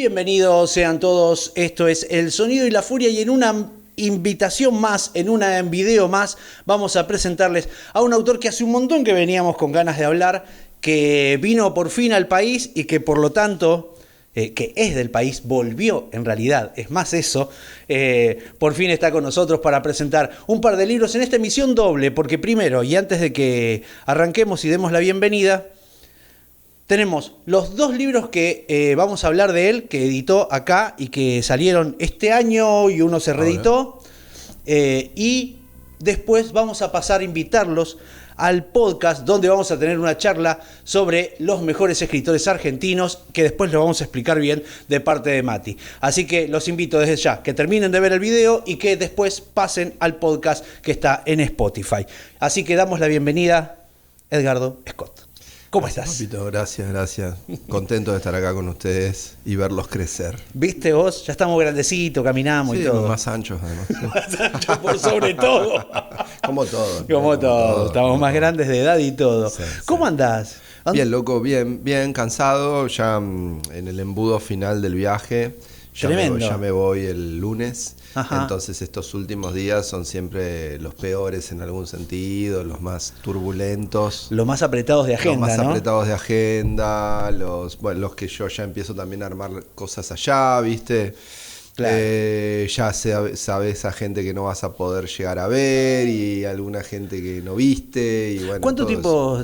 Bienvenidos sean todos, esto es El Sonido y la Furia y en una invitación más, en un video más, vamos a presentarles a un autor que hace un montón que veníamos con ganas de hablar, que vino por fin al país y que por lo tanto, que es del país, volvió en realidad, es más eso, por fin está con nosotros para presentar un par de libros en esta emisión doble, porque primero, y antes de que arranquemos y demos la bienvenida, tenemos los dos libros que vamos a hablar de él, que editó acá y que salieron este año y uno se reeditó. Y después vamos a pasar a invitarlos al podcast donde vamos a tener una charla sobre los mejores escritores argentinos, que después lo vamos a explicar bien de parte de Mati. Así que los invito desde ya que terminen de ver el video y que después pasen al podcast que está en Spotify. Así que damos la bienvenida a Edgardo Scott. ¿Cómo estás? Papito, gracias. Contento de estar acá con ustedes y verlos crecer. ¿Viste vos? Ya estamos grandecitos, caminamos y todo. Más anchos además. Más anchos por sobre todo. Como todo. Como todo. Estamos más grandes de edad y todo. Sí, ¿Cómo andás? Bien, loco, bien, cansado. Ya en el embudo final del viaje. Ya me voy el lunes. Ajá. Entonces estos últimos días son siempre los peores en algún sentido, los más turbulentos. Los más apretados de agenda, Los más ¿no? apretados de agenda, los que yo ya empiezo también a armar cosas allá, ¿viste? Claro. Ya sabes a gente que no vas a poder llegar a ver y alguna gente que no viste. Y bueno, ¿Cuánto tiempo?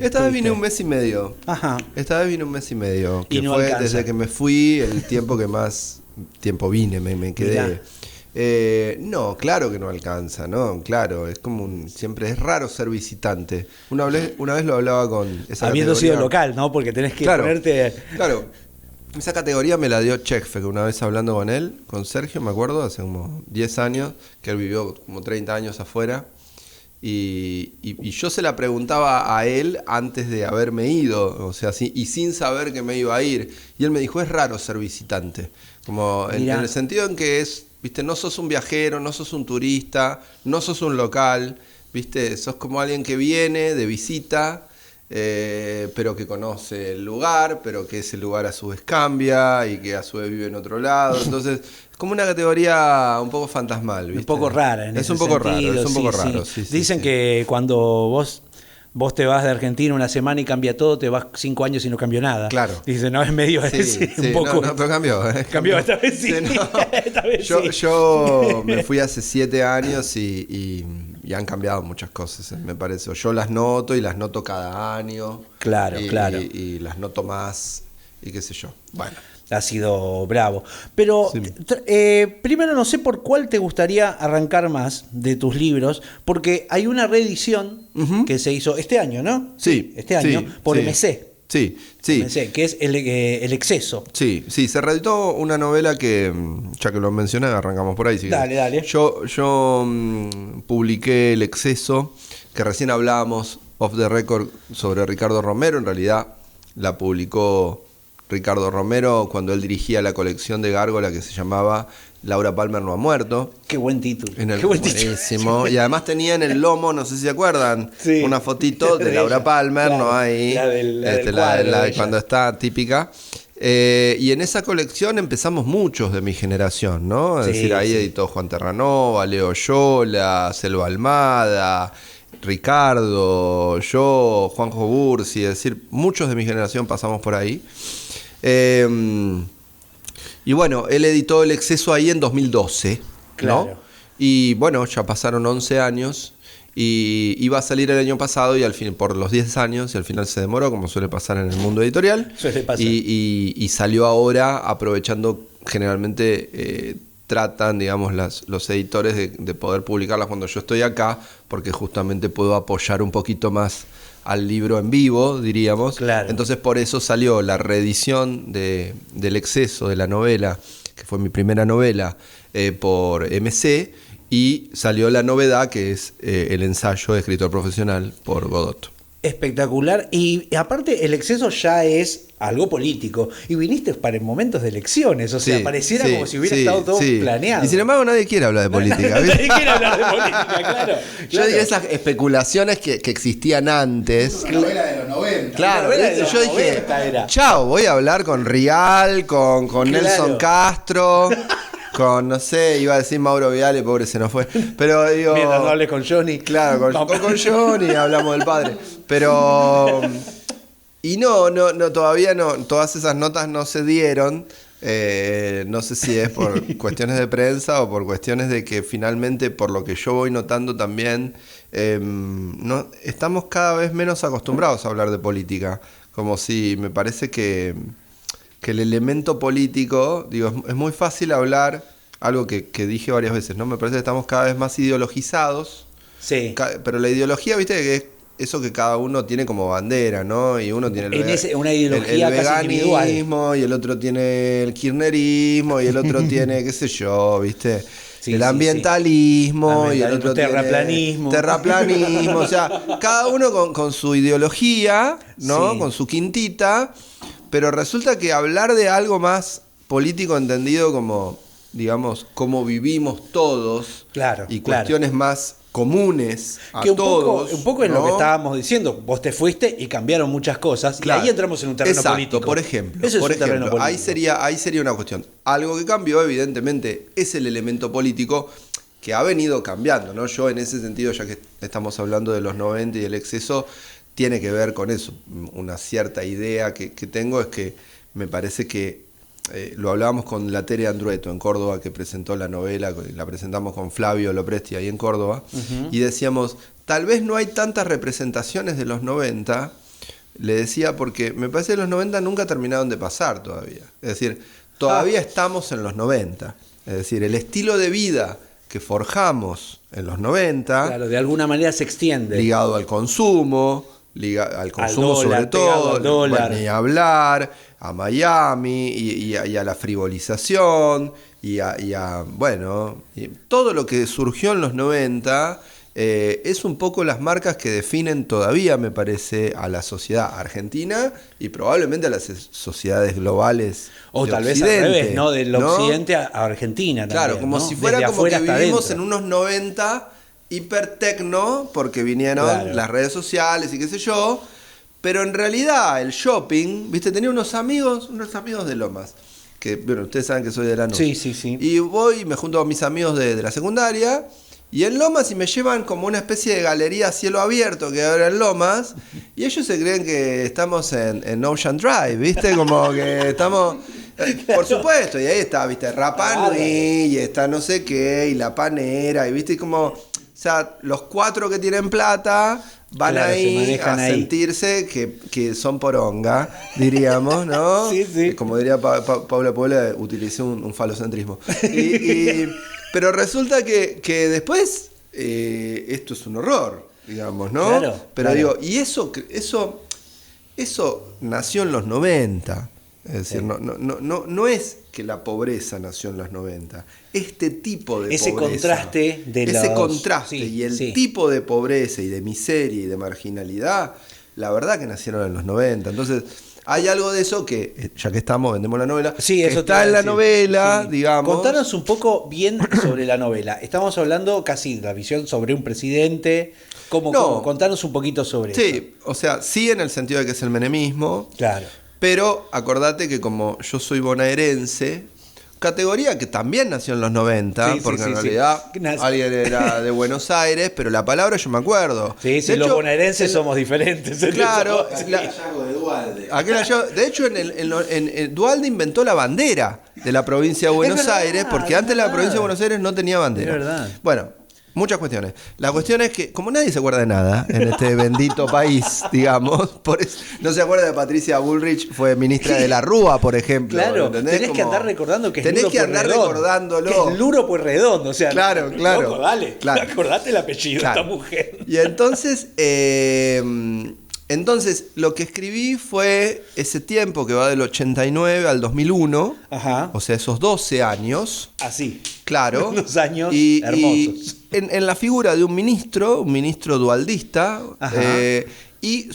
Esta vez vine un mes y medio. Ajá. Esta vez vine un mes y medio. Y Que no fue alcanza. desde que me fui el tiempo que más tiempo vine, me quedé. No, claro que no alcanza, ¿no? Claro, es como siempre es raro ser visitante. Una vez lo hablaba con esa Habiendo sido categoría. local, ¿no? Porque tenés que Claro, ponerte... Claro, esa categoría me la dio Chekfe, que una vez hablando con él, con Sergio, me acuerdo, hace como 10 años, que él vivió como 30 años afuera. Y yo se la preguntaba a él antes de haberme ido, o sea, y sin saber que me iba a ir. Y él me dijo, es raro ser visitante. Como en el sentido en que viste, no sos un viajero, no sos un turista, no sos un local, viste, sos como alguien que viene de visita, pero que conoce el lugar, pero que ese lugar a su vez cambia y que a su vez vive en otro lado. Entonces, es como una categoría un poco fantasmal, ¿viste? Un poco rara en ese sentido. Es un poco raro. Sí, Dicen que cuando vos te vas de Argentina una semana y cambia todo, te vas 5 años y no cambió nada. Claro. Dicen, no, es medio un poco... No, pero cambió. Cambió esta vez sí. Esta vez Yo me fui hace 7 años y han cambiado muchas cosas, me parece. Yo las noto y las noto cada año. Claro. Y las noto más y qué sé yo. Bueno. Ha sido bravo. Pero Sí. Primero no sé por cuál te gustaría arrancar más de tus libros, porque hay una reedición que se hizo este año, ¿no? Sí. Este año, por sí. MC. Sí. MC, que es el exceso. Sí, se reeditó una novela que, ya que lo mencioné, arrancamos por ahí. Si Dale. Yo publiqué El Exceso, que recién hablábamos off the record sobre Ricardo Romero. En realidad la publicó Ricardo Romero cuando él dirigía la colección de Gárgola que se llamaba Laura Palmer no ha muerto. Qué buen título. Qué buenísimo. Y además tenía en el lomo, no sé si se acuerdan, sí, una fotito de Laura ella. Palmer, Claro, ¿no? Ahí. la del cuadro de cuando ella. está típica. Y en esa colección empezamos muchos de mi generación, ¿no? Es decir, ahí editó Juan Terranova, Leo Yola, Selva Almada, Ricardo, yo, Juanjo Bursi, es decir, muchos de mi generación pasamos por ahí. Y bueno, él editó El Exceso ahí en 2012, Claro. ¿no? Y bueno, ya pasaron 11 años y iba a salir el año pasado y al fin por los 10 años y al final se demoró, como suele pasar en el mundo editorial. Suele pasar. Y salió ahora aprovechando, generalmente tratan, digamos, los editores de poder publicarlas cuando yo estoy acá, porque justamente puedo apoyar un poquito más al libro en vivo, diríamos. Claro. Entonces por eso salió la reedición del Exceso, de la novela, que fue mi primera novela, por MC, y salió la novedad, que es el ensayo de escritor profesional por Godot. Espectacular. Y aparte, el exceso ya es algo político. Y viniste para en momentos de elecciones. O sea, Sí, pareciera sí, como si hubiera sí, estado todo sí. planeado. Y sin embargo, nadie quiere hablar de política. ¿viste? Nadie quiere hablar de política, claro. Yo claro. digo esas especulaciones que existían antes. Una novela de los 90. Claro, Una novela de los yo dije, 90 era. chao, voy a hablar con Rial, con Claro. Nelson Castro, con, no sé, iba a decir Mauro Viale, pobre se nos fue. Pero digo... Mientras no hables con Johnny. Claro, No, con Johnny hablamos del padre. Pero... Y no, todavía no, todas esas notas no se dieron. No sé si es por cuestiones de prensa o por cuestiones de que finalmente, por lo que yo voy notando también, no, estamos cada vez menos acostumbrados a hablar de política. Como si me parece que el elemento político, digo, es muy fácil hablar, algo que dije varias veces, ¿no? Me parece que estamos cada vez más ideologizados. Sí. Pero la ideología, viste, que es eso que cada uno tiene como bandera, ¿no? Y uno tiene Una ideología el casi individual. veganismo, y el otro tiene el kirchnerismo, y el otro tiene, qué sé yo, ¿viste? Sí, el sí, ambientalismo, sí. y el otro Terraplanismo. tiene terraplanismo. O sea, cada uno con su ideología, ¿no? Sí. Con su quintita, pero resulta que hablar de algo más político entendido como, digamos, cómo vivimos todos, Claro, y claro. cuestiones más comunes a Que todos. un poco es lo ¿no? que estábamos diciendo. Vos te fuiste y cambiaron muchas cosas. Claro. Y ahí entramos en un terreno Exacto, político. por ejemplo. Eso es por un terreno ejemplo, político. ahí sería una cuestión. Algo que cambió, evidentemente, es el elemento político que ha venido cambiando, ¿no? Yo en ese sentido, ya que estamos hablando de los 90 y el exceso, tiene que ver con eso. Una cierta idea que tengo es que me parece que lo hablábamos con la Tere Andrueto en Córdoba, que presentó la novela, la presentamos con Flavio Lopresti ahí en Córdoba, y decíamos, tal vez no hay tantas representaciones de los 90, le decía, porque me parece que los 90 nunca terminaron de pasar todavía. Es decir, todavía estamos en los 90. Es decir, el estilo de vida que forjamos en los 90, Claro, de alguna manera se extiende. ligado al consumo, al consumo dólar, sobre pegado todo, al dólar. bueno, ni hablar, a Miami y a la frivolización y bueno, y todo lo que surgió en los 90 es un poco las marcas que definen todavía, me parece, a la sociedad argentina y probablemente a las sociedades globales. O de tal vez al Occidente, revés, ¿no? Del ¿no? occidente a Argentina también. Claro, como ¿no? si fuera Desde como que afuera hasta vivimos adentro. en unos 90 hipertecno, porque vinieron Claro. las redes sociales y qué sé yo, pero en realidad el shopping, viste, tenía unos amigos de Lomas, que, bueno, ustedes saben que soy de Lanús. Sí, sí, sí. Y voy y me junto con mis amigos de la secundaria, y en Lomas y me llevan como una especie de galería a cielo abierto que ahora en Lomas, y ellos se creen que estamos en Ocean Drive, viste, como que estamos... Por supuesto, y ahí está, viste, Rapa Nui, y está no sé qué, y la panera, y viste, como, o sea, los 4 que tienen plata van Claro, se ahí manejan a ahí. sentirse que son poronga, diríamos, ¿no? Sí, sí. Como diría Paula Puebla, utilicé un falocentrismo. Pero resulta que después esto es un horror, digamos, ¿no? Claro, Pero claro. digo, y eso nació en los 90. Es decir, Sí. no es que la pobreza nació en los 90. Este tipo de Ese pobreza. contraste de Ese los- contraste sí, y el sí. tipo de pobreza y de miseria y de marginalidad, la verdad que nacieron en los 90. Entonces, hay algo de eso que, ya que estamos, vendemos la novela, Sí, que eso te está iba a en la decir. novela, Sí. digamos. Contanos un poco bien sobre la novela. Estamos hablando casi de la visión sobre un presidente. No. Contanos un poquito sobre eso. Sí, o sea, sí en el sentido de que es el menemismo, Claro. pero acordate que como yo soy bonaerense, categoría que también nació en los 90, Sí, sí, porque sí, en sí. realidad Nació. alguien era de Buenos Aires, pero la palabra yo me acuerdo. Sí, sí, De los hecho, bonaerenses somos diferentes. en Claro, eso. El hallazgo de Dualde. de hecho, en Dualde inventó la bandera de la provincia de Buenos verdad, Aires, porque es antes la verdad. provincia de Buenos Aires no tenía bandera. Es verdad. Bueno, muchas cuestiones. La cuestión es que, como nadie se acuerda de nada en este bendito país, digamos, por eso, no se acuerda de Patricia Bullrich, fue ministra de la Rúa, por ejemplo. Claro, ¿entendés? tenés que Como- andar recordando que es tenés Luro que andar Pueyrredón, recordándolo. Que es Luro Pueyrredón, o sea, Claro, claro, loco, dale, claro. acordate el apellido Claro. de esta mujer. Y entonces lo que escribí fue ese tiempo que va del 89 al 2001, Ajá. o sea, esos 12 años, Así. claro. Unos años y hermosos. en la figura de un ministro dualdista, Ajá. y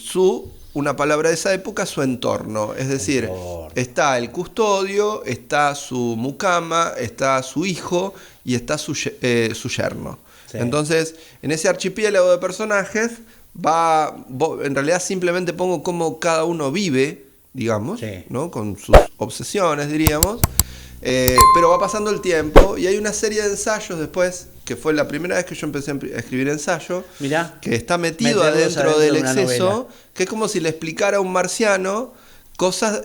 una palabra de esa época, su entorno. Es decir, está el custodio, está su mucama, está su hijo y está su yerno. Sí. Entonces, en ese archipiélago de personajes, en realidad simplemente pongo cómo cada uno vive, digamos, sí, ¿no? Con sus obsesiones, diríamos. Pero va pasando el tiempo y hay una serie de ensayos después, que fue la primera vez que yo empecé a escribir ensayo. Mirá, que está metido adentro del exceso, que es como si le explicara a un marciano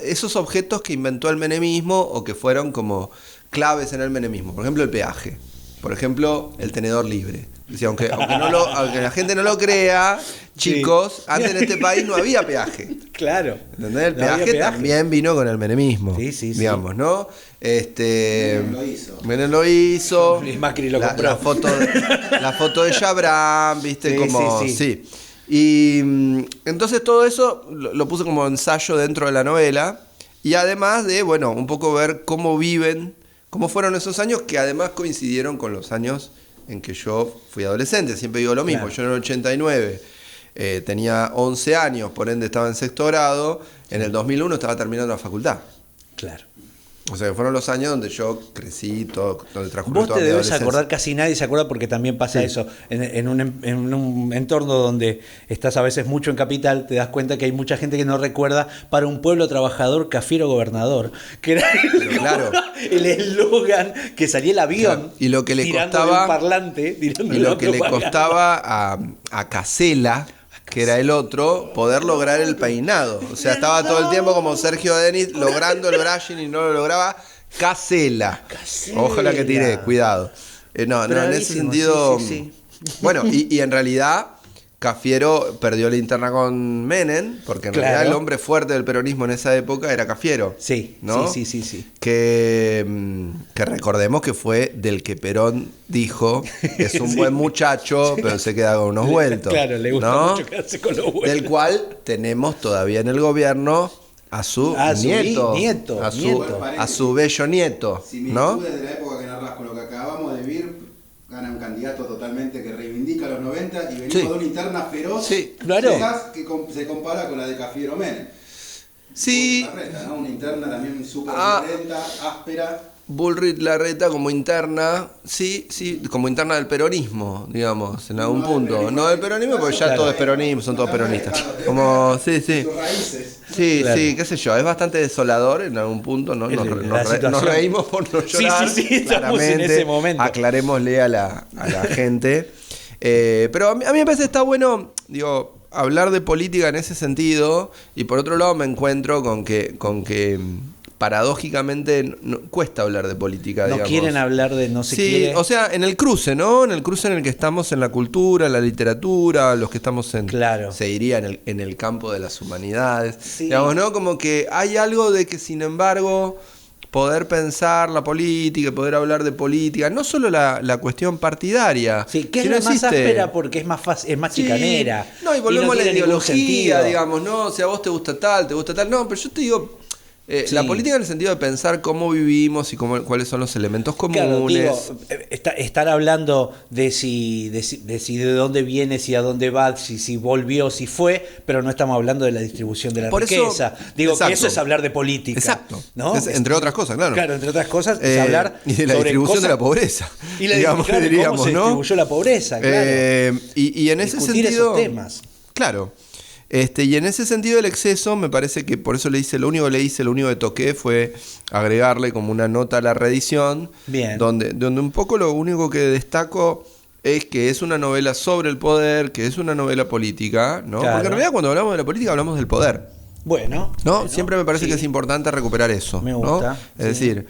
esos objetos que inventó el menemismo o que fueron como claves en el menemismo. Por ejemplo, el peaje. Por ejemplo, el tenedor libre. Decía, aunque la gente no lo crea, chicos, sí, antes en este país no había peaje. Claro. ¿Entendés? El peaje también vino con el menemismo. Sí, digamos, ¿no? Menem lo hizo. Y Macri lo compró. La foto de Chabrán, ¿viste? Sí. Y entonces todo eso lo puse como ensayo dentro de la novela. Y además de, un poco ver cómo fueron esos años que además coincidieron con los años en que yo fui adolescente. Siempre digo lo mismo, claro. Yo en el 89 tenía 11 años, por ende estaba en sexto grado, en el 2001 estaba terminando la facultad. Claro. O sea, que fueron los años donde yo crecí, donde transcurrió toda mi adolescencia. Vos te debes acordar, casi nadie se acuerda porque también pasa eso. En un entorno donde estás a veces mucho en capital, te das cuenta que hay mucha gente que no recuerda para un pueblo trabajador, Cafiero gobernador, que era el eslogan que salía el avión, claro. Y lo que le costaba, un parlante, y lo que le costaba a Casella, que era el otro, poder lograr el peinado. O sea, estaba todo el tiempo como Sergio Denis logrando el brushing y no lo lograba. Casella. Ojalá que tiré, cuidado. No, en ese sentido. Sí. Bueno, y en realidad Cafiero perdió la interna con Menem, porque en realidad el hombre fuerte del peronismo en esa época era Cafiero. Sí, ¿no? Sí. Que recordemos que fue del que Perón dijo que es un buen muchacho, pero se queda con unos vueltos. Claro, le gusta mucho quedarse con los vueltos. Del cual tenemos todavía en el gobierno a su nieto, a su bello nieto. Similitudes de la época que narras con lo que acabamos de vivir. Gana un candidato totalmente que reivindica los 90 y venimos de una interna feroz, claro, que se compara con la de Cafiero Menem. Sí. Larreta, ¿no? Una interna también súper violenta, áspera. Bullrich Larreta como interna, sí, como interna del peronismo, digamos, en algún punto. No del peronismo, porque ya todo es peronismo, son todos peronistas. Como, sí. Sí, qué sé yo, es bastante desolador en algún punto, ¿no? Nos reímos por no llorar. Sí, estamos en ese momento. Aclarémosle a la gente. Pero a mí me parece que está bueno, hablar de política en ese sentido, y por otro lado me encuentro con que paradójicamente cuesta hablar de política, digamos. No quieren hablar de quiere. O sea, en el cruce, ¿no? En el cruce en el que estamos en la cultura, en la literatura, los que estamos se diría en el campo de las humanidades. Sí. Digamos, ¿no? Como que hay algo de que, sin embargo, poder pensar la política, poder hablar de política, no solo la cuestión partidaria. Sí, que es la más áspera porque es más fácil, es más chicanera. No, y volvemos a la ideología, digamos, ¿no? O sea, a vos te gusta tal. No, pero yo te digo, la política en el sentido de pensar cómo vivimos y cuáles son los elementos comunes. Claro, estar hablando de de dónde viene, si a dónde va, si volvió, si fue, pero no estamos hablando de la distribución de la riqueza. Que eso es hablar de política. Exacto. ¿no? Entre otras cosas, claro. Claro, entre otras cosas es hablar y de la distribución de la pobreza. Y diríamos, cómo se distribuyó la pobreza, claro. Y en ese discutir sentido, esos temas. Claro. Y en ese sentido el exceso, me parece que por eso lo único que toqué fue agregarle como una nota a la reedición. Bien. Donde un poco lo único que destaco es que es una novela sobre el poder, que es una novela política, ¿no? Claro. Porque en realidad cuando hablamos de la política hablamos del poder. Bueno. Siempre me parece que es importante recuperar eso. Me gusta. ¿no? Es decir,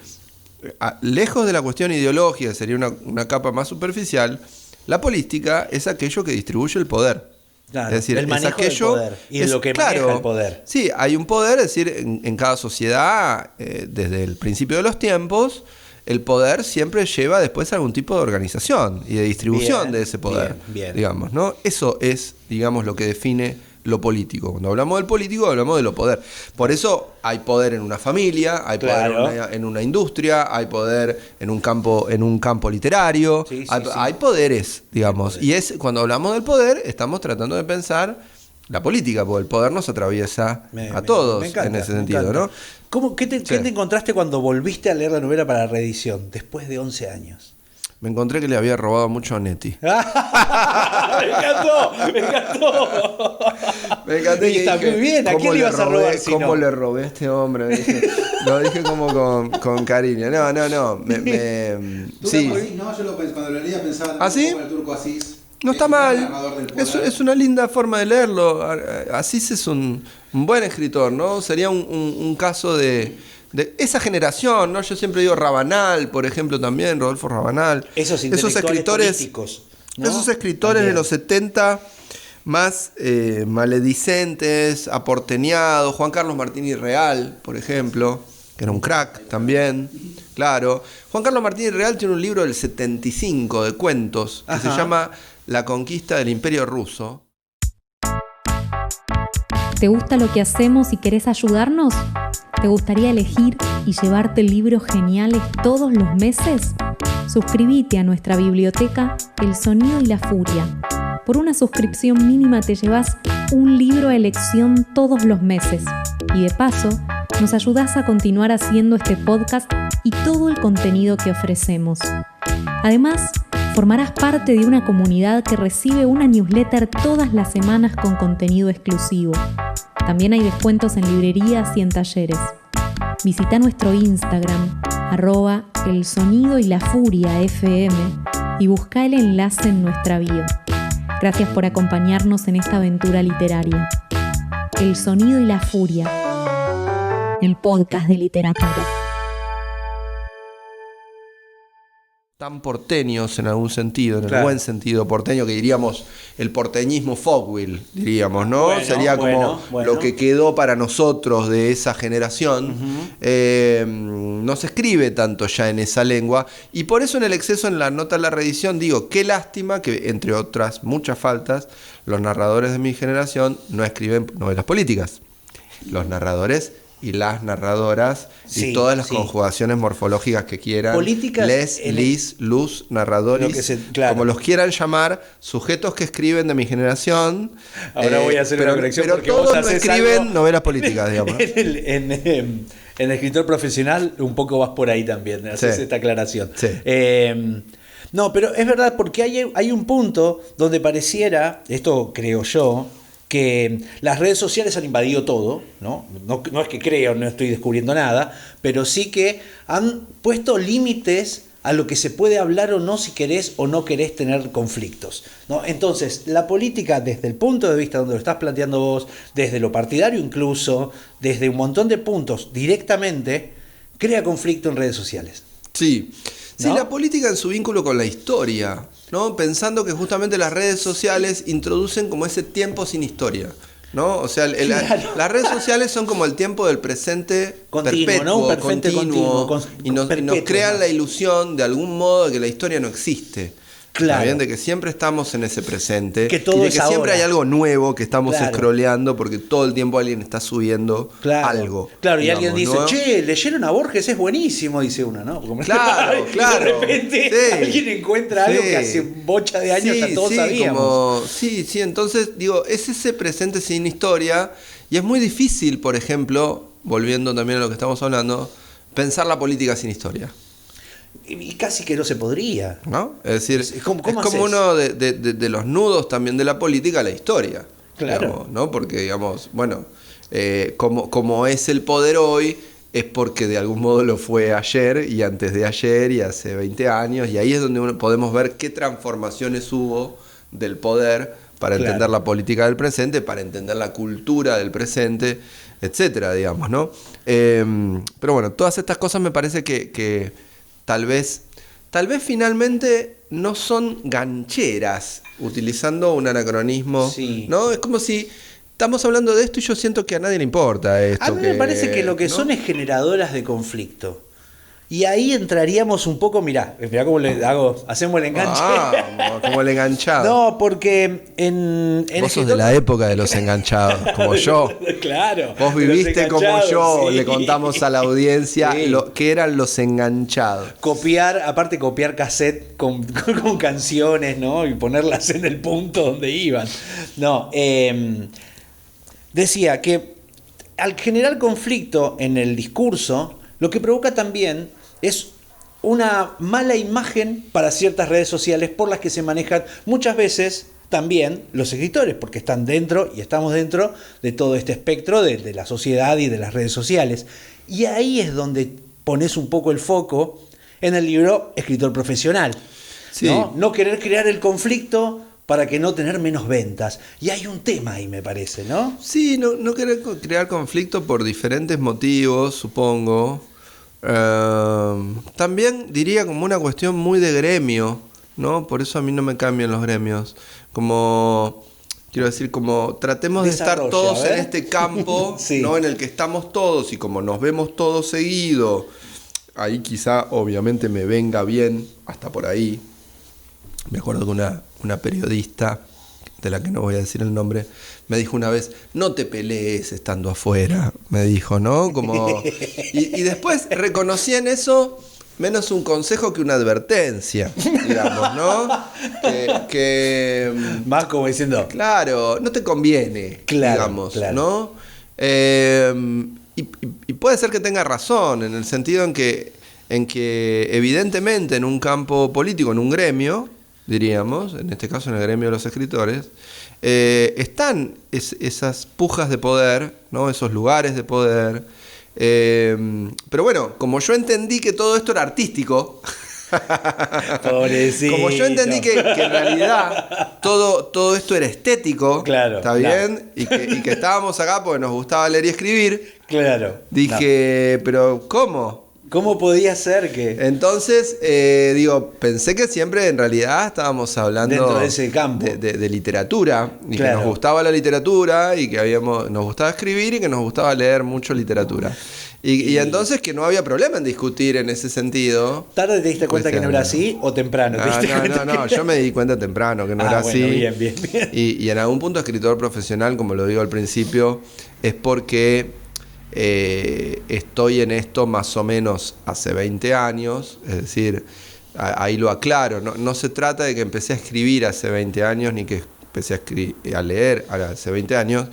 lejos de la cuestión ideológica, sería una capa más superficial, la política es aquello que distribuye el poder. Claro, es decir, el manejo del poder y lo que maneja el poder. Sí, hay un poder, es decir, en cada sociedad, desde el principio de los tiempos, el poder siempre lleva después algún tipo de organización y de distribución de ese poder. Bien. Digamos, ¿no? Eso es, digamos, lo que define lo político. Cuando hablamos del político, hablamos de lo poder. Por eso hay poder en una familia, hay poder en una industria, hay poder en un campo literario, hay poderes, digamos. Y cuando hablamos del poder, estamos tratando de pensar la política, porque el poder nos atraviesa a todos encanta, en ese me sentido, encanta. ¿no? ¿Qué te encontraste cuando volviste a leer la novela para la reedición, después de 11 años? Me encontré que le había robado mucho a Netti. ¡Me encantó! ¡Me encantó! Me encanté Y que está dije, muy bien, ¿a quién le ibas a robar si ¿Cómo no? le robé a este hombre? Lo dije como con cariño. No. ¿Tú Sí. lo decís? No, yo cuando lo leía pensaba ¿Ah, sí? como el Turco Asís. No está el mal. narrador del poder. Es una linda forma de leerlo. Asís es un buen escritor, ¿no? Sería un caso de esa generación, ¿no? Yo siempre digo Rabanal, por ejemplo, también, Rodolfo Rabanal. Esos escritores políticos, ¿no? Esos escritores También. de los 70 más maledicentes, aporteñados. Juan Carlos Martínez Real, por ejemplo, que era un crack también. Claro. Juan Carlos Martínez Real tiene un libro del 75 de cuentos que se llama La conquista del Imperio Ruso. ¿Te gusta lo que hacemos y querés ayudarnos? ¿Te gustaría elegir y llevarte libros geniales todos los meses? Suscríbete a nuestra biblioteca El Sonido y la Furia. Por una suscripción mínima te llevas un libro a elección todos los meses. Y de paso, nos ayudás a continuar haciendo este podcast y todo el contenido que ofrecemos. Además, formarás parte de una comunidad que recibe una newsletter todas las semanas con contenido exclusivo. También hay descuentos en librerías y en talleres. Visita nuestro Instagram, @elsonidoylafuria_fm, y busca el enlace en nuestra bio. Gracias por acompañarnos en esta aventura literaria. El Sonido y la Furia, el podcast de literatura. Tan porteños en algún sentido, en el Claro. buen sentido porteño, que diríamos el porteñismo folkville, diríamos, ¿no? Bueno, Sería como bueno. lo que quedó para nosotros de esa generación. No se escribe tanto ya en esa lengua, y por eso en el exceso, en la nota de la reedición, digo, qué lástima que, entre otras muchas faltas, los narradores de mi generación no escriben novelas políticas. Los narradores y las narradoras Sí, y todas las sí. conjugaciones morfológicas que quieran. Políticas, Lis, luz, narradores, Lo que claro. como los quieran llamar, sujetos que escriben de mi generación. Ahora voy a hacer pero, una corrección pero porque todos vos no haces escriben algo novelas políticas, digamos. En el escritor profesional un poco vas por ahí también, haces Sí. esta aclaración. Sí. No, pero es verdad, porque hay un punto donde pareciera, esto creo yo, que las redes sociales han invadido todo, ¿no? No es que creo, no estoy descubriendo nada, pero sí que han puesto límites a lo que se puede hablar o no si querés o no querés tener conflictos, ¿no? Entonces, la política desde el punto de vista donde lo estás planteando vos, desde lo partidario incluso, desde un montón de puntos directamente, crea conflicto en redes sociales. Sí. Sí, ¿No? la política en su vínculo con la historia, ¿no? Pensando que justamente las redes sociales introducen como ese tiempo sin historia, ¿no? O sea, Claro. las redes sociales son como el tiempo del presente Continuo, perpetuo, ¿no? Un presente continuo, y nos perpetuo, crean ¿no? la ilusión de algún modo de que la historia no existe. Claro. ¿Está bien? De que siempre estamos en ese presente. Que todo y de es que siempre ahora. hay algo nuevo que estamos Claro. scrolleando porque todo el tiempo alguien está subiendo algo. Claro, y digamos, alguien dice, ¿no? che, leyeron a Borges, es buenísimo, dice uno, ¿no? Como- Claro, y claro. de repente Sí. alguien encuentra algo Sí. que hace bocha de años ya todos sabíamos. Sí, entonces digo, es ese presente sin historia, y es muy difícil, por ejemplo, volviendo también a lo que estamos hablando, pensar la política sin historia, Y casi que no se podría. ¿no? Es decir, ¿Cómo es como haces? uno de los nudos también de la política, la historia. Claro. Digamos, ¿no? Porque, digamos, bueno, como es el poder hoy, es porque de algún modo lo fue ayer y antes de ayer y hace 20 años, y ahí es donde podemos ver qué transformaciones hubo del poder para Claro. entender la política del presente, para entender la cultura del presente, etcétera, digamos, ¿no? Pero bueno, todas estas cosas me parece que tal vez finalmente no son gancheras, utilizando un anacronismo, Sí. ¿no? Es como si estamos hablando de esto y yo siento que a nadie le importa esto. A mí me parece que lo que ¿no? son es generadoras de conflicto. Y ahí entraríamos un poco, mirá cómo le hago, hacemos el enganche. Como el enganchado. No, porque en Vos sos de la época de los enganchados, como yo. Claro. Vos de los viviste como enganchados, yo, sí. le contamos a la audiencia Sí. lo que eran los enganchados. Copiar cassette con canciones, ¿no? Y ponerlas en el punto donde iban. No, decía que al generar conflicto en el discurso, lo que provoca también es una mala imagen para ciertas redes sociales por las que se manejan muchas veces también los escritores, porque están dentro y estamos dentro de todo este espectro de la sociedad y de las redes sociales. Y ahí es donde pones un poco el foco en el libro Escritor Profesional. Sí. No querer crear el conflicto para que no tener menos ventas. Y hay un tema ahí, me parece, ¿no? Sí, no querer crear conflicto por diferentes motivos, supongo. También diría como una cuestión muy de gremio, ¿no? Por eso a mí no me cambian los gremios. Como, quiero decir, como tratemos de estar todos en este campo, sí, ¿no? En el que estamos todos, y como nos vemos todos seguido, ahí quizá obviamente me venga bien hasta por ahí. Me acuerdo que una periodista, de la que no voy a decir el nombre, me dijo una vez: no te pelees estando afuera, me dijo, ¿no? Como, y después reconocí en eso menos un consejo que una advertencia, digamos, ¿no? Que más como diciendo, claro, no te conviene, claro, digamos, claro, ¿no? Y puede ser que tenga razón, en el sentido en que evidentemente en un campo político, en un gremio, diríamos, en este caso en el gremio de los escritores, están esas pujas de poder, ¿no? Esos lugares de poder. Pero bueno, como yo entendí que todo esto era artístico, pobrecito, como yo entendí que en realidad todo esto era estético, claro, ¿está bien? Claro. Y que estábamos acá porque nos gustaba leer y escribir, claro, dije, no. Pero ¿cómo? ¿Cómo podía ser que...? Entonces, pensé que siempre en realidad estábamos hablando dentro de ese campo de literatura, y claro, que nos gustaba la literatura, y que nos gustaba escribir, y que nos gustaba leer mucho literatura. Y entonces que no había problema en discutir en ese sentido. ¿Tarde te diste cuenta que no era así o temprano? No, yo me di cuenta temprano que no era así. Bien. Y en algún punto escritor profesional, como lo digo al principio, es porque... estoy en esto más o menos hace 20 años, es decir, ahí lo aclaro, no se trata de que empecé a escribir hace 20 años ni que empecé a leer hace 20 años,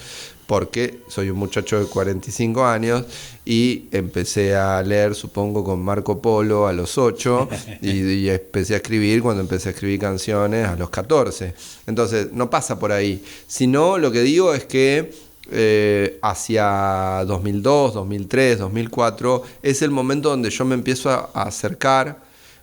porque soy un muchacho de 45 años y empecé a leer, supongo, con Marco Polo a los 8 y empecé a escribir cuando empecé a escribir canciones a los 14. Entonces, no pasa por ahí, sino lo que digo es que hacia 2002, 2003, 2004 es el momento donde yo me empiezo a acercar.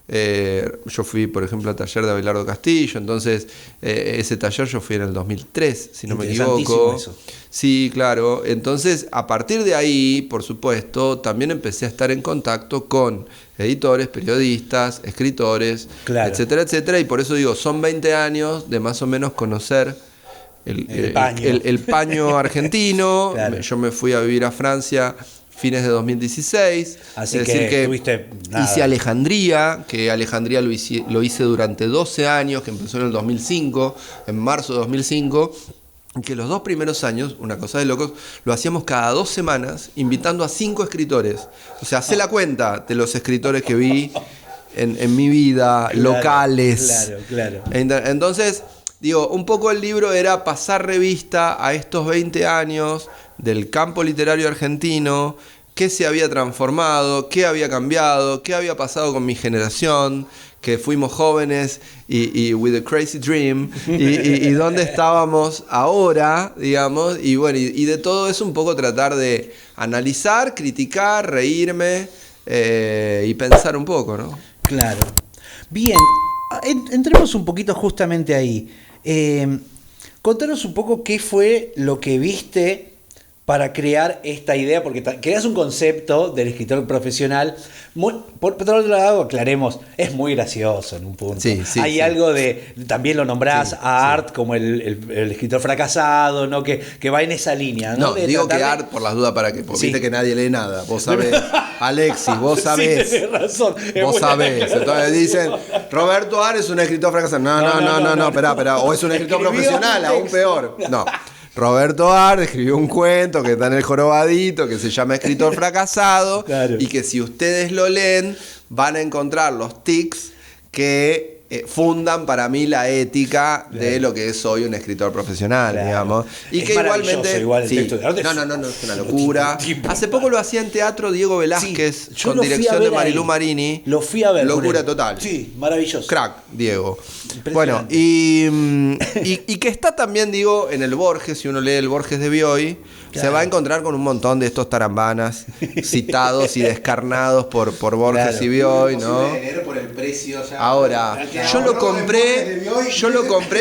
Yo fui, por ejemplo, al taller de Abelardo Castillo, entonces ese taller yo fui en el 2003, si no me equivoco. Eso. Sí, claro. Entonces, a partir de ahí, por supuesto, también empecé a estar en contacto con editores, periodistas, escritores, claro, etcétera, etcétera, y por eso digo, son 20 años de más o menos conocer el paño argentino. Claro. Yo me fui a vivir a Francia fines de 2016. Así es decir, que hice Alejandría, que Alejandría lo hice durante 12 años, que empezó en el 2005, en marzo de 2005, que los 2 primeros años, una cosa de locos, lo hacíamos cada 2 semanas, invitando a 5 escritores. O sea, hacé la cuenta de los escritores que vi en mi vida, claro, locales. Claro. Entonces... digo, un poco el libro era pasar revista a estos 20 años del campo literario argentino, qué se había transformado, qué había cambiado, qué había pasado con mi generación, que fuimos jóvenes y with a crazy dream, y dónde estábamos ahora, digamos, y bueno, y de todo eso un poco tratar de analizar, criticar, reírme y pensar un poco, ¿no? Claro. Bien, entremos un poquito justamente ahí. Contanos un poco qué fue lo que viste para crear esta idea, porque creas un concepto del escritor profesional. Por otro lado, aclaremos, es muy gracioso en un punto. Sí, Hay algo de, también lo nombrás a Art como el escritor fracasado, ¿no? Que va en esa línea, ¿no? Digo que Art por las dudas para que, porque viste que nadie lee nada. Vos sabés, Alexis, vos sabés. Sí, tenés razón. Vos sabés. Entonces dicen, Roberto Art es un escritor fracasado. No, espera. O es un escritor profesional, aún peor. No. Roberto Art escribió un cuento que está en El Jorobadito, que se llama Escritor Fracasado, claro, y que si ustedes lo leen van a encontrar los tics que fundan para mí la ética de lo que es hoy un escritor profesional, digamos. Y Es que igualmente... igual el sí. texto de arte. No, es una locura. Hace poco lo hacía en teatro Diego Velázquez, yo con lo fui a dirección de ver Marilú ahí. Marini. Lo fui a ver. Locura con él. total. Sí, maravilloso. Crack, Diego. Bueno, Impresionante. y que está también, digo, en el Borges, si uno lee el Borges de Bioy, se va a encontrar con un montón de estos tarambanas citados y descarnados por Borges Claro. y Bioy, No ¿no? es posible leer por el precio ya. Ahora, yo lo compré,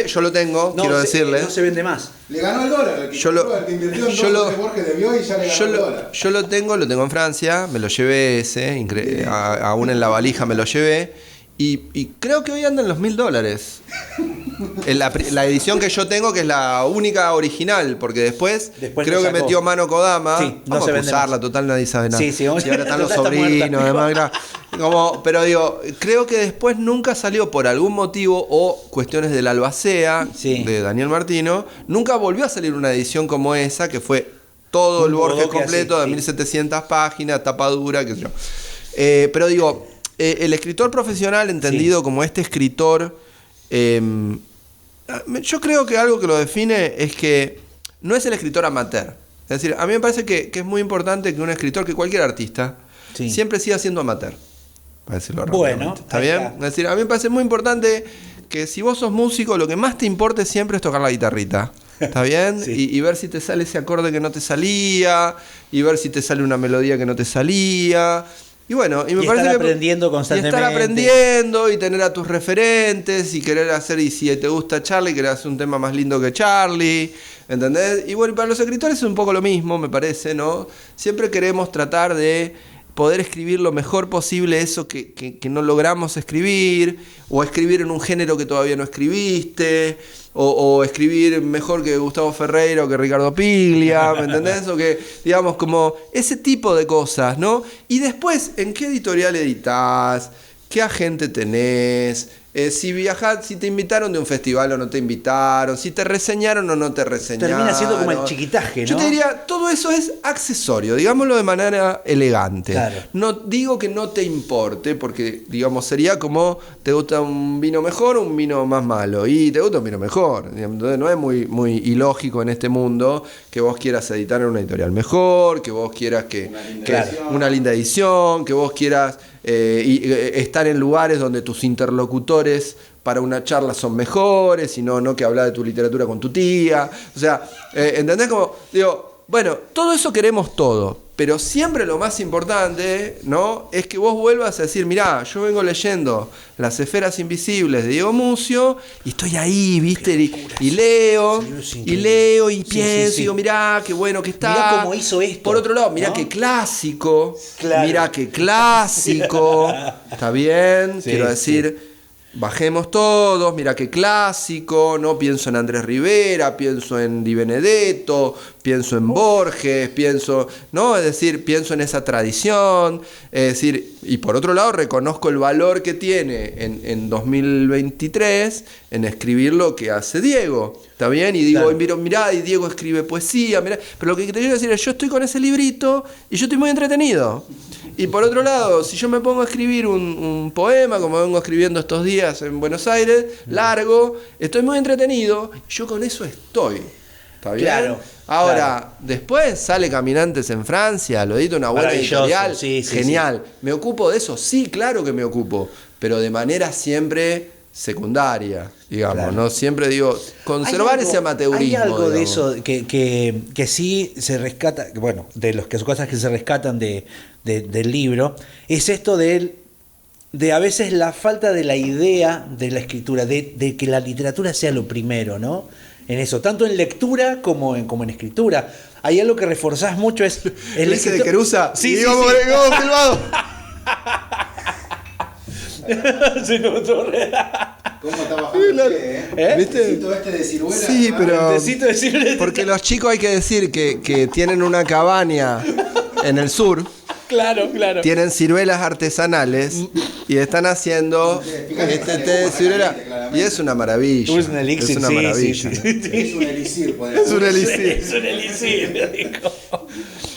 yo lo tengo, No, quiero se- decirle. No se vende más. Le ganó el dólar. El que, Yo lo- compró, el que invirtió en yo lo- de Borges de Bioy ya le ganó el dólar. Yo lo tengo en Francia, me lo llevé ese, aún en la valija me lo llevé, y creo que hoy andan los $1.000. En la edición que yo tengo, que es la única original, porque después Después creo lo que sacó. metió mano Kodama. Sí, no vamos se a vende usarla, más. total nadie sabe nada. Sí, sí, vamos- Y ahora están los total está sobrinos, muerta. además, claro. Pero digo, creo que después nunca salió por algún motivo, o cuestiones del Albacea, Sí. de Daniel Martino, nunca volvió a salir una edición como esa, que fue todo el Un Borges bodoque completo, así, de sí. 1700 páginas, tapa dura, qué sé yo. Pero digo, el escritor profesional, entendido como este escritor, yo creo que algo que lo define es que no es el escritor amateur. Es decir, a mí me parece que es muy importante que un escritor, que cualquier artista, Sí. siempre siga siendo amateur. Para decirlo Bueno, rápidamente. ¿Está ahí bien? está. Es decir, a mí me parece muy importante que si vos sos músico, lo que más te importe siempre es tocar la guitarrita. ¿Está bien? Sí. Y ver si te sale ese acorde que no te salía, y ver si te sale una melodía que no te salía. Y bueno, y me Y parece estar que aprendiendo constantemente. Y estar aprendiendo y tener a tus referentes y querer hacer, y si te gusta Charlie, querer hacer un tema más lindo que Charlie, ¿entendés? Y bueno, y para los escritores es un poco lo mismo, me parece, ¿no? Siempre queremos tratar de poder escribir lo mejor posible eso que no logramos escribir, o escribir en un género que todavía no escribiste, o escribir mejor que Gustavo Ferreira o que Ricardo Piglia, ¿me entendés? O que, digamos, como ese tipo de cosas, ¿no? Y después, ¿en qué editorial editás? ¿Qué agente tenés? Si viajás, si te invitaron de un festival o no te invitaron, si te reseñaron o no te reseñaron. Termina siendo como el chiquitaje, ¿no? Yo te diría, todo eso es accesorio, digámoslo de manera elegante. Claro. No digo que no te importe, porque, digamos, sería como, ¿te gusta un vino mejor o un vino más malo? Y te gusta un vino mejor. Entonces no es muy ilógico en este mundo que vos quieras editar en una editorial mejor, que vos quieras que una linda edición, que vos quieras estar en lugares donde tus interlocutores para una charla son mejores, y no que hablar de tu literatura con tu tía. O sea, ¿entendés? Como, digo, bueno, todo eso queremos todo, pero siempre lo más importante, ¿no?, es que vos vuelvas a decir, mirá, yo vengo leyendo Las Esferas Invisibles de Diego Mucio, y estoy ahí, ¿viste? Y leo, y pienso, y digo, mirá, qué bueno que está. Mirá cómo hizo esto. Por otro lado, mirá, ¿no? qué clásico. Claro. Mirá, qué clásico. ¿Está bien? Sí, Quiero decir... Bajemos todos, mira qué clásico, ¿no? Pienso en Andrés Rivera, pienso en Di Benedetto, pienso en Borges, pienso, ¿no? Es decir, pienso en esa tradición, es decir, y por otro lado reconozco el valor que tiene en 2023 en escribir lo que hace Diego, ¿está bien? Y digo, Claro. mirá, y Diego escribe poesía, mirá, pero lo que te quiero decir es, yo estoy con ese librito y yo estoy muy entretenido. Y por otro lado, si yo me pongo a escribir un poema, como vengo escribiendo estos días en Buenos Aires, largo, estoy muy entretenido, yo con eso estoy. ¿Está bien? Claro, Ahora, claro. después sale Caminantes en Francia, lo edito una buena Maravilloso, editorial, sí, sí, genial. ¿Me ocupo de eso? Sí, claro que me ocupo, pero de manera siempre secundaria, digamos, Claro. ¿no? Siempre digo, conservar ese amateurismo. Hay algo de digamos. eso que sí se rescata, bueno, de las cosas que se rescatan del libro, es esto de a veces la falta de la idea de la escritura, de que la literatura sea lo primero, ¿no? En eso, tanto en lectura como en escritura. Hay algo que reforzás mucho, es el ¿Ese de escritor- Querusa? Sí, sí, Íbamos sí. filmado. Se notó. ¿Cómo está bajando el té, ¿Eh? ¿Viste? El tecito este de ciruela. Sí, ¿no? pero... Necesito decirle. Porque los chicos, hay que decir que tienen una cabaña en el sur, Claro, claro. tienen ciruelas artesanales y están haciendo este té de ciruela. Y es una maravilla. Es un elixir, es una sí, maravilla. sí, sí, sí. Es un elixir, podemos Es un decir. elixir. Es un elixir, dijo.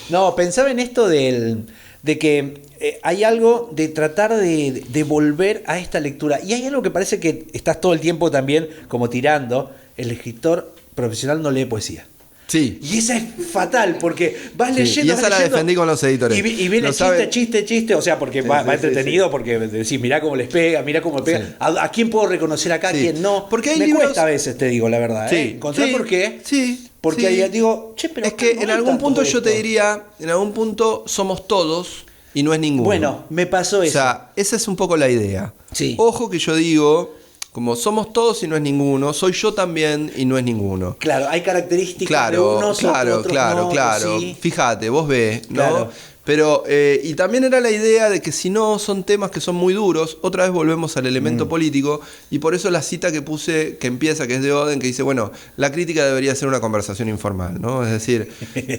No, pensaba en esto del de que hay algo de tratar de volver a esta lectura. Y hay algo que parece que estás todo el tiempo también como tirando. El escritor profesional no lee poesía. Sí. Y esa es fatal, porque vas leyendo. Y esa la defendí con los editores. Y viene chiste, o sea, porque va entretenido, porque decís, mirá cómo les pega, mirá cómo pega. Sí. ¿A quién puedo reconocer acá, a quién no? Porque hay Me libros... cuesta a veces, te digo la verdad. Encontrar por qué. Sí. Porque ahí digo, che, pero es que no en hay algún tanto punto de yo te esto. diría, en algún punto somos todos y no es ninguno. Bueno, me pasó eso. O sea, esa es un poco la idea. Sí. Ojo que yo digo, como somos todos y no es ninguno, soy yo también y no es ninguno. Claro, hay características de unos, otros no, sí. Fíjate, vos ves, ¿no? Claro. Pero, y también era la idea de que si no son temas que son muy duros, otra vez volvemos al elemento político, y por eso la cita que puse, que empieza, que es de Oden, que dice, bueno, la crítica debería ser una conversación informal, ¿no? Es decir,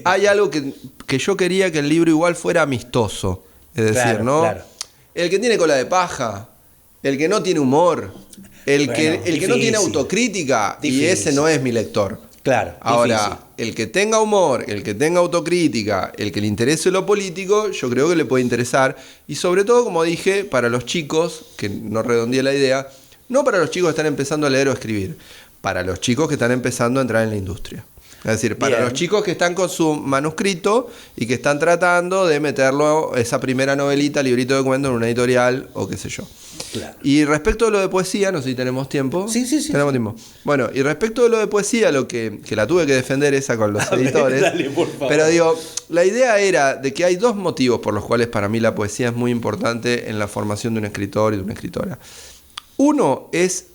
hay algo que yo quería que el libro igual fuera amistoso. Es decir, Claro, ¿no? claro. El que tiene cola de paja, el que no tiene humor, el que no tiene difícil. autocrítica, Difícil. y ese no es mi lector. Claro. Ahora, difícil. el que tenga humor, el que tenga autocrítica, el que le interese lo político, yo creo que le puede interesar. Y sobre todo, como dije, para los chicos, que no redondeé la idea, no para los chicos que están empezando a leer o escribir, para los chicos que están empezando a entrar en la industria. Es decir, para Bien. los chicos que están con su manuscrito y que están tratando de meterlo, esa primera novelita, librito de cuentos, en una editorial o qué sé yo. Claro. Y respecto de lo de poesía, no sé si tenemos tiempo. Sí. Tenemos tiempo. Bueno, y respecto de lo de poesía, lo que la tuve que defender esa con los editores. Dale, por favor. Pero digo, la idea era de que hay dos motivos por los cuales para mí la poesía es muy importante en la formación de un escritor y de una escritora. Uno es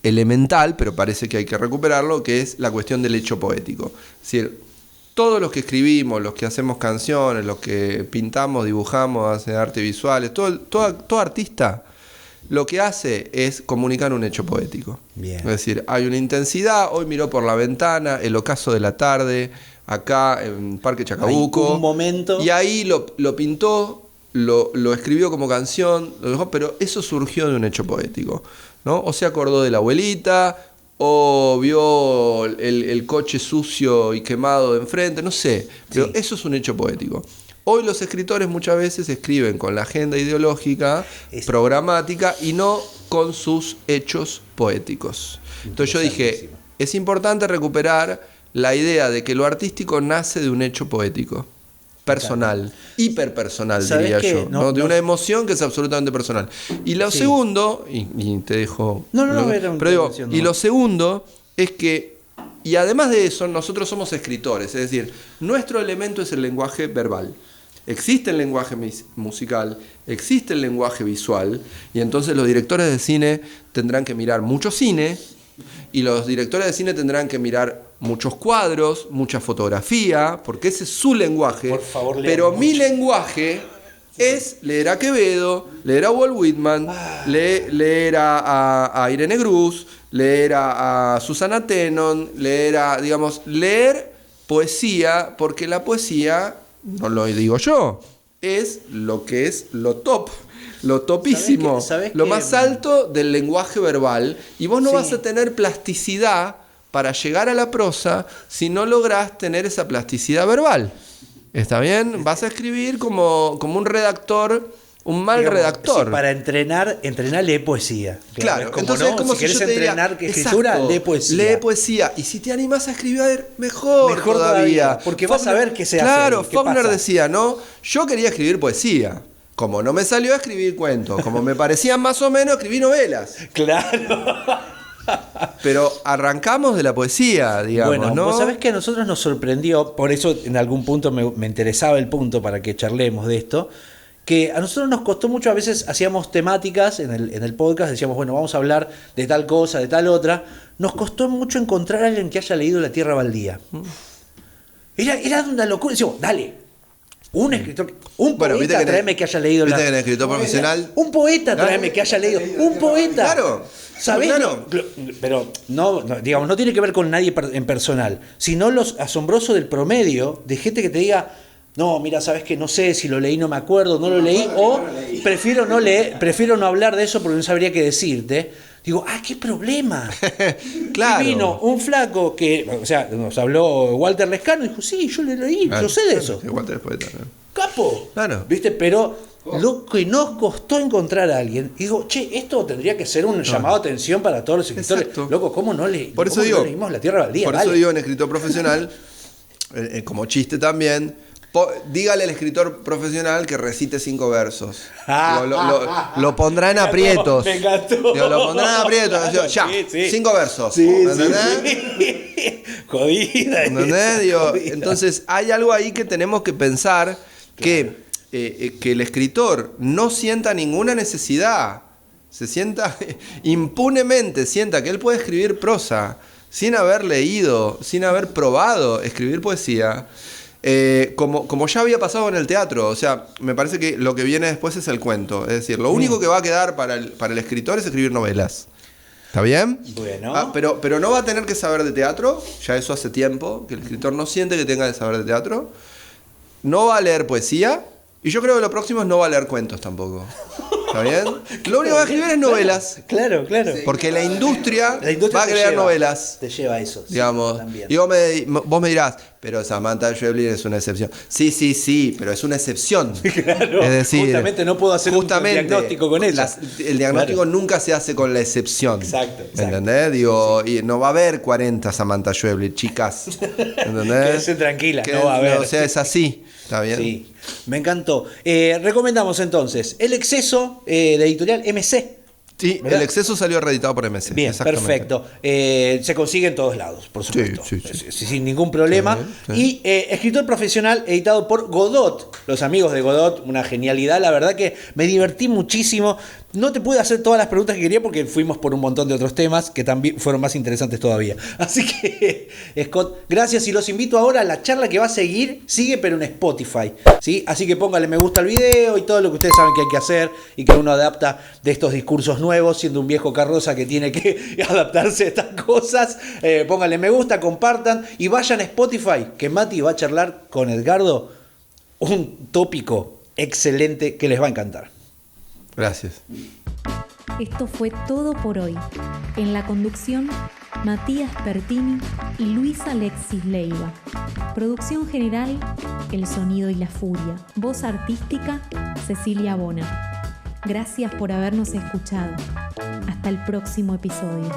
elemental, pero parece que hay que recuperarlo, que es la cuestión del hecho poético. Es decir, todos los que escribimos, los que hacemos canciones, los que pintamos, dibujamos, hacen arte visuales, todo artista lo que hace es comunicar un hecho poético. Bien. Es decir, hay una intensidad, hoy miró por la ventana, el ocaso de la tarde, acá en Parque Chacabuco. Hay un momento. Y ahí lo pintó, lo escribió como canción, lo dejó, pero eso surgió de un hecho poético, ¿no? O se acordó de la abuelita, o vio el coche sucio y quemado de enfrente, no sé, pero Sí. eso es un hecho poético. Hoy los escritores muchas veces escriben con la agenda ideológica, programática, y no con sus hechos poéticos. Entonces yo dije, es importante recuperar la idea de que lo artístico nace de un hecho poético, personal, hiperpersonal, ¿Sabés diría qué? yo, ¿no? De una emoción que es absolutamente personal. Y lo Sí. segundo, y te dejo... No, pero era una digo, intervención, y no. lo segundo es que, y además de eso, nosotros somos escritores, es decir, nuestro elemento es el lenguaje verbal. Existe el lenguaje musical, existe el lenguaje visual, y entonces los directores de cine tendrán que mirar mucho cine, y los directores de cine tendrán que mirar muchos cuadros, mucha fotografía, porque ese es su lenguaje. Por favor, lean pero mucho. mi lenguaje es leer a Quevedo, leer a Walt Whitman, leer a Irene Cruz, leer a Susana Tenon, leer poesía, porque la poesía, no lo digo yo, es lo que es lo top, lo topísimo, ¿Sabés lo que más alto del lenguaje verbal, y vos no Sí. vas a tener plasticidad para llegar a la prosa si no lográs tener esa plasticidad verbal. ¿Está bien? Vas a escribir como un redactor, un mal Digamos, redactor. sí, para entrenar lee poesía. Claro, es como, entonces es ¿no? como si querés yo te diría, entrenar escritura, exacto, lee poesía. Lee poesía. Y si te animás a escribir, mejor todavía. porque vas a ver qué se hace. Claro, ¿Qué Faulkner pasa? decía, ¿no? Yo quería escribir poesía. Como no me salió a escribir cuentos, como me parecían más o menos, escribí novelas. Claro. Pero arrancamos de la poesía, digamos, Bueno, ¿no? vos sabés que a nosotros nos sorprendió, por eso en algún punto me interesaba el punto para que charlemos de esto, que a nosotros nos costó mucho, a veces hacíamos temáticas en el podcast, decíamos, bueno, vamos a hablar de tal cosa, de tal otra, nos costó mucho encontrar a alguien que haya leído La Tierra Baldía. Era una locura, decíamos, dale, un escritor, un Bueno, poeta, viste que tráeme que haya leído viste que en el escritor profesional... un poeta, tráeme que haya leído. Un poeta. Claro. ¿Sabés? Claro. Pero no, digamos, no tiene que ver con nadie en personal, sino los asombrosos del promedio de gente que te diga, no, mira, sabes que no sé si lo leí, no me acuerdo, no lo leí, o prefiero no leer, prefiero no hablar de eso porque no sabría qué decirte. Digo, qué problema. Claro. Y vino un flaco que, o sea, nos habló Walter Lescano y dijo, sí, yo le leí, yo sé de eso. Walter es poeta, ¿no? capo. Claro. ¿Viste? Pero lo que nos costó encontrar a alguien, y digo, che, esto tendría que ser un llamado a atención para todos los escritores. Exacto. Loco, ¿cómo no Por eso digo, no leímos La Tierra Baldía? Por eso digo, en escritor profesional, como chiste también, dígale al escritor profesional que recite 5 versos. Lo pondrá en aprietos. Me encantó. Digo, lo pondrá en aprietos. Claro, ya, sí. 5 versos. Sí, ¿entendés? sí. Jodida. ¿Entendés? Digo, Jodida. entonces hay algo ahí que tenemos que pensar, que el escritor no sienta ninguna necesidad, se sienta impunemente, sienta que él puede escribir prosa sin haber leído, sin haber probado escribir poesía, como ya había pasado en el teatro. O sea, me parece que lo que viene después es el cuento. Es decir, lo único que va a quedar para el escritor es escribir novelas. ¿Está bien? Bueno. Pero no va a tener que saber de teatro, ya eso hace tiempo, que el escritor no siente que tenga que saber de teatro. No va a leer poesía, y yo creo que lo próximo es no va a leer cuentos tampoco. ¿Está bien? Lo único que va a escribir es novelas. Claro. Porque la industria va a te crear lleva, novelas. Te lleva a eso. Sí, Digamos. también. Y vos me dirás, pero Samantha Schweblin es una excepción. Sí, pero es una excepción. Claro, es decir, justamente no puedo hacer un diagnóstico con eso. El diagnóstico nunca se hace con la excepción. Exacto. ¿Entendés? Digo, y no va a haber 40 Samantha Schweblin, chicas. ¿Entendés? Quédense tranquilas, no va a haber. O sea, es así. ¿Está bien? Sí, me encantó. Recomendamos entonces El Exceso, de editorial MC. Sí, ¿verdad? El Exceso salió reeditado por MC. Bien, perfecto. Se consigue en todos lados, por supuesto. Sí. Sin ningún problema. Sí. Y Escritor Profesional, editado por Godot. Los amigos de Godot, una genialidad. La verdad que me divertí muchísimo. No te pude hacer todas las preguntas que quería porque fuimos por un montón de otros temas que también fueron más interesantes todavía. Así que, Scott, gracias, y los invito ahora a la charla que va a seguir. Sigue, pero en Spotify, ¿sí? Así que póngale me gusta al video y todo lo que ustedes saben que hay que hacer y que uno adapta de estos discursos nuevos, siendo un viejo carroza que tiene que adaptarse a estas cosas. Póngale me gusta, compartan y vayan a Spotify, que Mati va a charlar con Edgardo un tópico excelente que les va a encantar. Gracias. Esto fue todo por hoy. En la conducción, Matías Pertini y Luis Alexis Leiva. Producción general, El Sonido y la Furia. Voz artística, Cecilia Bona. Gracias por habernos escuchado. Hasta el próximo episodio.